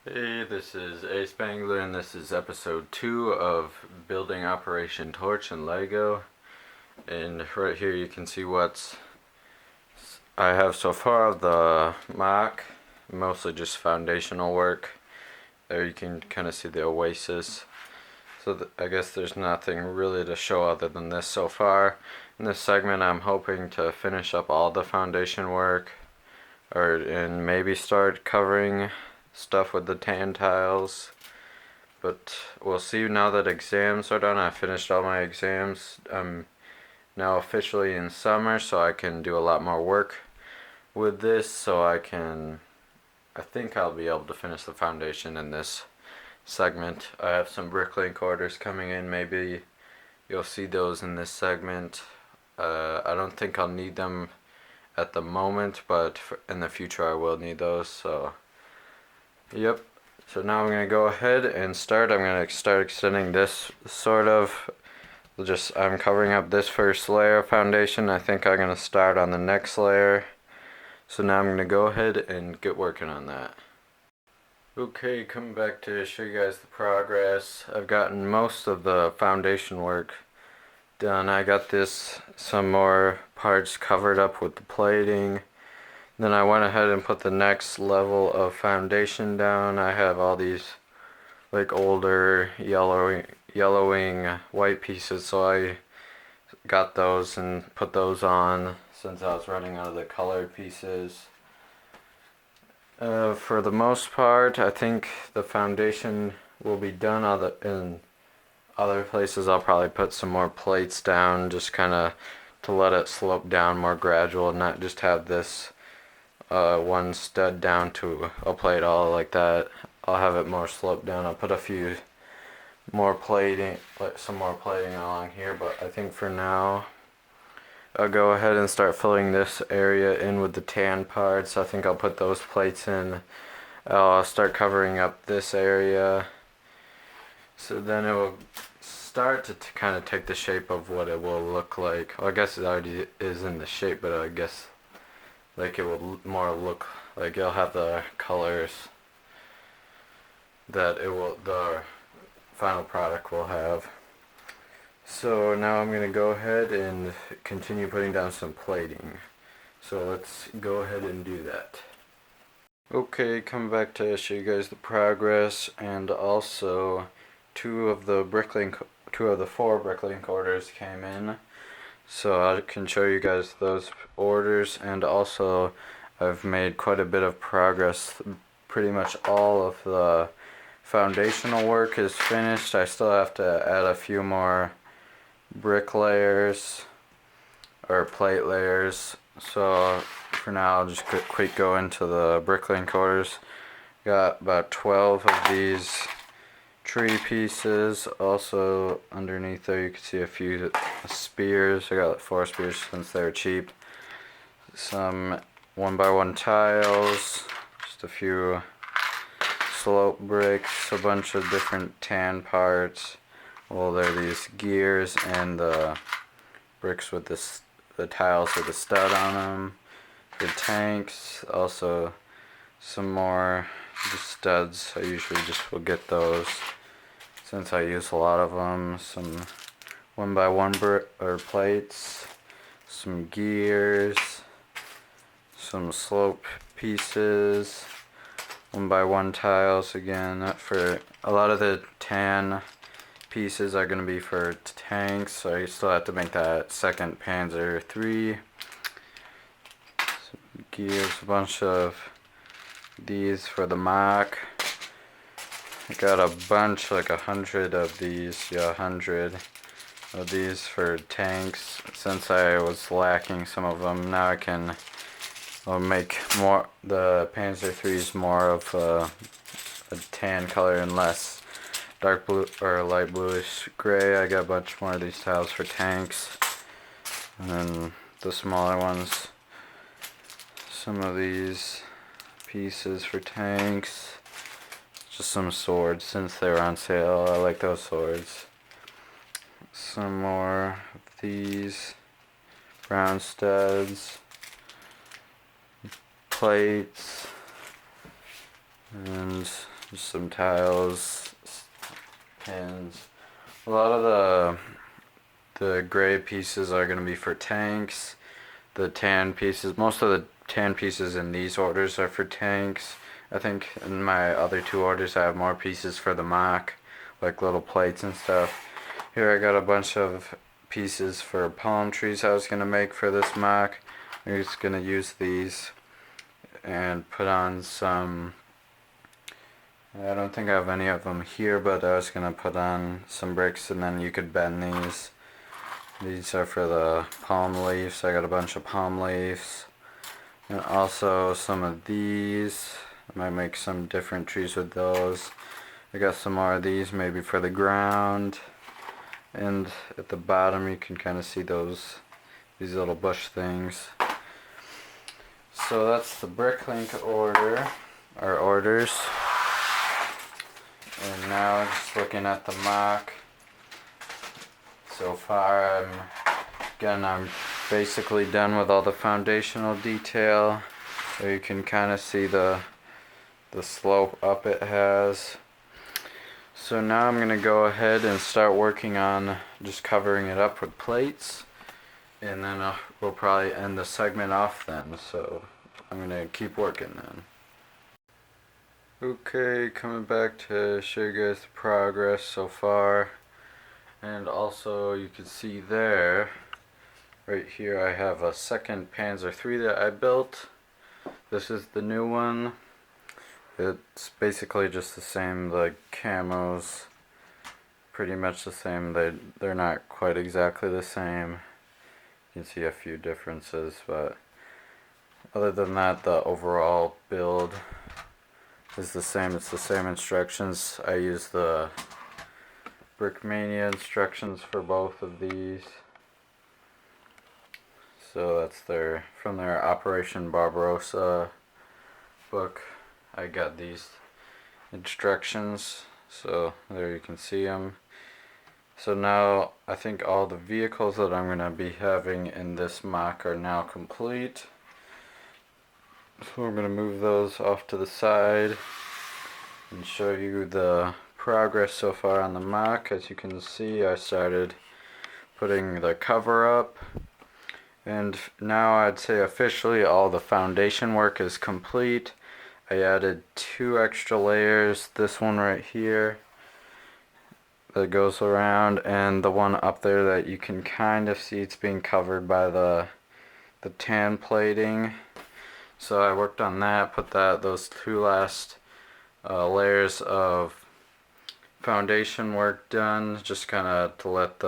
Hey, this is ASpengler and this is episode 2 of Building Operation Torch and Lego. And right here you can see what I have so far of the mock, mostly just foundational work. There you can kind of see the oasis. So I guess there's nothing really to show other than this so far. In this segment I'm hoping to finish up all the foundation work and maybe start covering stuff with the tan tiles, but we'll see. Now that exams are done, I finished all my exams. I'm now officially in summer, so I can do a lot more work with this, so I think I'll be able to finish the foundation in this segment. I have some bricklink orders coming in. Maybe you'll see those in this segment. I don't think I'll need them at the moment, but in the future I will need those. So yep, so now I'm going to go ahead and start. I'm going to start extending this I'm covering up this first layer of foundation. I think I'm going to start on the next layer. So now I'm going to go ahead and get working on that. Okay, coming back to show you guys the progress. I've gotten most of the foundation work done. I got some more parts covered up with the plating. Then I went ahead and put the next level of foundation down. I have all these like older yellowing white pieces, so I got those and put those on since I was running out of the colored pieces. For the most part, I think the foundation will be done. In other places I'll probably put some more plates down, just kind of to let it slope down more gradual and not just have this one stud down to a plate all like that. I'll have it more sloped down. I'll put a few more plating, some more plating along here, but I think for now I'll go ahead and start filling this area in with the tan parts. I think I'll put those plates in. I'll start covering up this area, so then it will start to kind of take the shape of what it will look like. Well, I guess it already is in the shape, but I guess like it will more look like it'll have the colors that the final product will have. So now I'm going to go ahead and continue putting down some plating. So let's go ahead and do that. Okay, coming back to show you guys the progress, and also two of the four bricklink orders came in. So I can show you guys those orders, and also I've made quite a bit of progress. Pretty much all of the foundational work is finished. I still have to add a few more brick layers or plate layers. So for now I'll just quick go into the bricklink orders. Got about 12 of these tree pieces. Also underneath there you can see a few spears. I got like 4 spears since they were cheap. Some 1x1 tiles, just a few slope bricks, a bunch of different tan parts. Well, there are these gears and the bricks with the tiles with the stud on them. The tanks, also some more just studs. I usually just will get those since I use a lot of them. Some 1x1 plates, some gears, some slope pieces, 1x1 tiles again. For a lot of the tan pieces are going to be for tanks, so I still have to make that second Panzer III. Some gears, a bunch of these for the mock. I got a bunch, like 100 of these, 100 of these for tanks. Since I was lacking some of them, now I'll make more, the Panzer III's more of a tan color and less dark blue or light bluish gray. I got a bunch more of these tiles for tanks, and then the smaller ones, some of these pieces for tanks. Just some swords since they were on sale. I like those swords. Some more of these brown studs, plates, and Just some tiles, pins. A lot of the gray pieces are going to be for tanks. The tan pieces, most of the tan pieces in these orders are for tanks. I think in my other two orders I have more pieces for the mock, like little plates and stuff. Here I got a bunch of pieces for palm trees I was going to make for this mock. I'm just going to use these and put on some, I don't think I have any of them here, but I was going to put on some bricks and then you could bend these. These are for the palm leaves. I got a bunch of palm leaves. And also some of these. I might make some different trees with those. I got some more of these maybe for the ground. And at the bottom you can kind of see these little bush things. So that's the Bricklink order, our orders. And now just looking at the mock. So far I'm basically done with all the foundational detail. There you can kind of see the slope up it has. So now I'm going to go ahead and start working on just covering it up with plates. And then we'll probably end the segment off then. So I'm going to keep working then. Okay, coming back to show you guys the progress so far. And also you can see there, right here I have a second Panzer III that I built. This is the new one. It's basically just the same, the camos, pretty much the same. They're not quite exactly the same. You can see a few differences, but other than that the overall build is the same. It's the same instructions. I use the Brickmania instructions for both of these. So that's from their Operation Barbarossa book. I got these instructions. So there you can see them. So now I think all the vehicles that I'm going to be having in this mock are now complete. So we're going to move those off to the side and show you the progress so far on the mock. As you can see, I started putting the cover up, and now I'd say officially all the foundation work is complete. I added 2 extra layers, this one right here that goes around, and the one up there that you can kind of see it's being covered by the tan plating. So I worked on that, put those 2 last layers of foundation work done, just kind of to let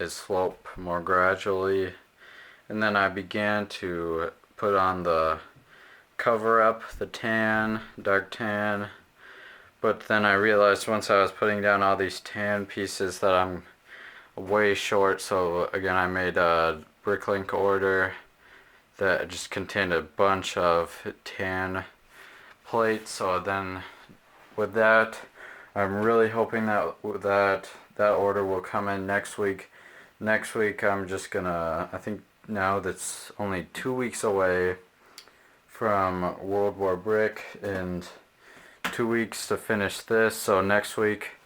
it slope more gradually. And then I began to put on the cover up, the tan, dark tan. But then I realized once I was putting down all these tan pieces that I'm way short. So again, I made a Bricklink order that just contained a bunch of tan plates. So then with that, I'm really hoping that order will come in next week. Next week I'm just gonna, I think now that's only 2 weeks away from World War Brick and 2 weeks to finish this. So next week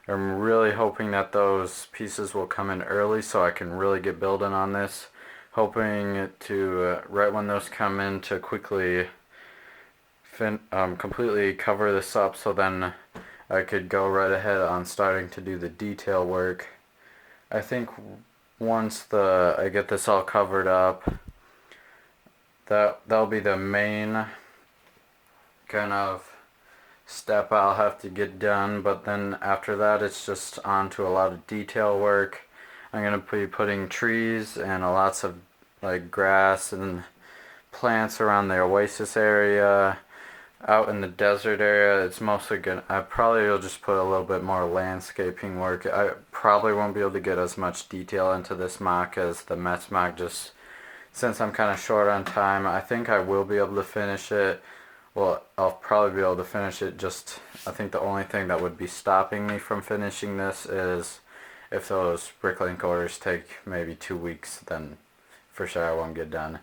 I'm really hoping that those pieces will come in early so I can really get building on this. Hoping to, right when those come in, to quickly completely cover this up, so then I could go right ahead on starting to do the detail work. I think once I get this all covered up, that'll be the main kind of step I'll have to get done. But then after that, it's just on to a lot of detail work. I'm going to be putting trees and lots of like grass and plants around the oasis area. Out in the desert area, it's mostly good. I probably will just put a little bit more landscaping work. I probably won't be able to get as much detail into this mock as the Mets mock, just since I'm kind of short on time. I think I will be able to finish it. Well, I'll probably be able to finish it. Just, I think the only thing that would be stopping me from finishing this is if those Bricklink orders take maybe 2 weeks, then for sure I won't get done.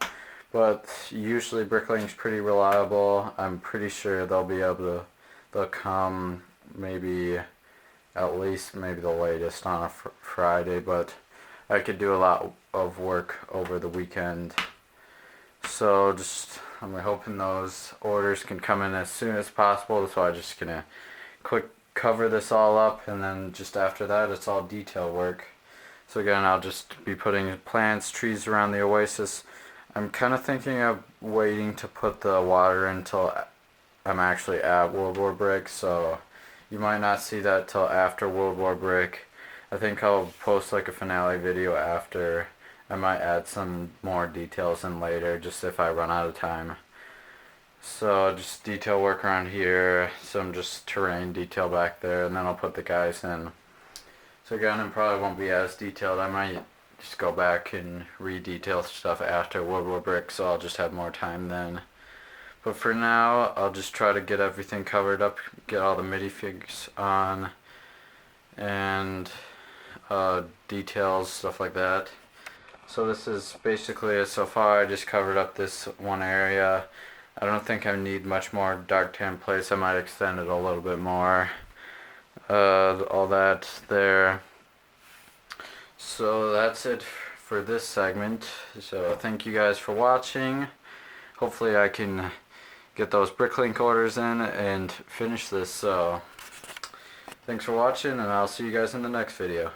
But usually Bricklink's pretty reliable. I'm pretty sure they'll be able They'll come maybe at least maybe the latest on a Friday, but I could do a lot of work over the weekend. So just I'm hoping those orders can come in as soon as possible. So I'm just gonna quick cover this all up, and then just after that it's all detail work. So again, I'll just be putting plants, trees around the oasis. I'm kind of thinking of waiting to put the water until I'm actually at World War Brick, so you might not see that till after World War Brick. I think I'll post like a finale video after. I might add some more details in later, just if I run out of time. So just detail work around here, some just terrain detail back there, and then I'll put the guys in. So again, it probably won't be as detailed. I might just go back and re-detail stuff after World War Brick, so I'll just have more time then. But for now, I'll just try to get everything covered up, get all the MIDI figs on, and details, stuff like that. So this is basically it so far. I just covered up this one area. I don't think I need much more dark tan place. I might extend it a little bit more. All that there. So that's it for this segment. So thank you guys for watching. Hopefully I can get those Bricklink orders in and finish this. So thanks for watching, and I'll see you guys in the next video.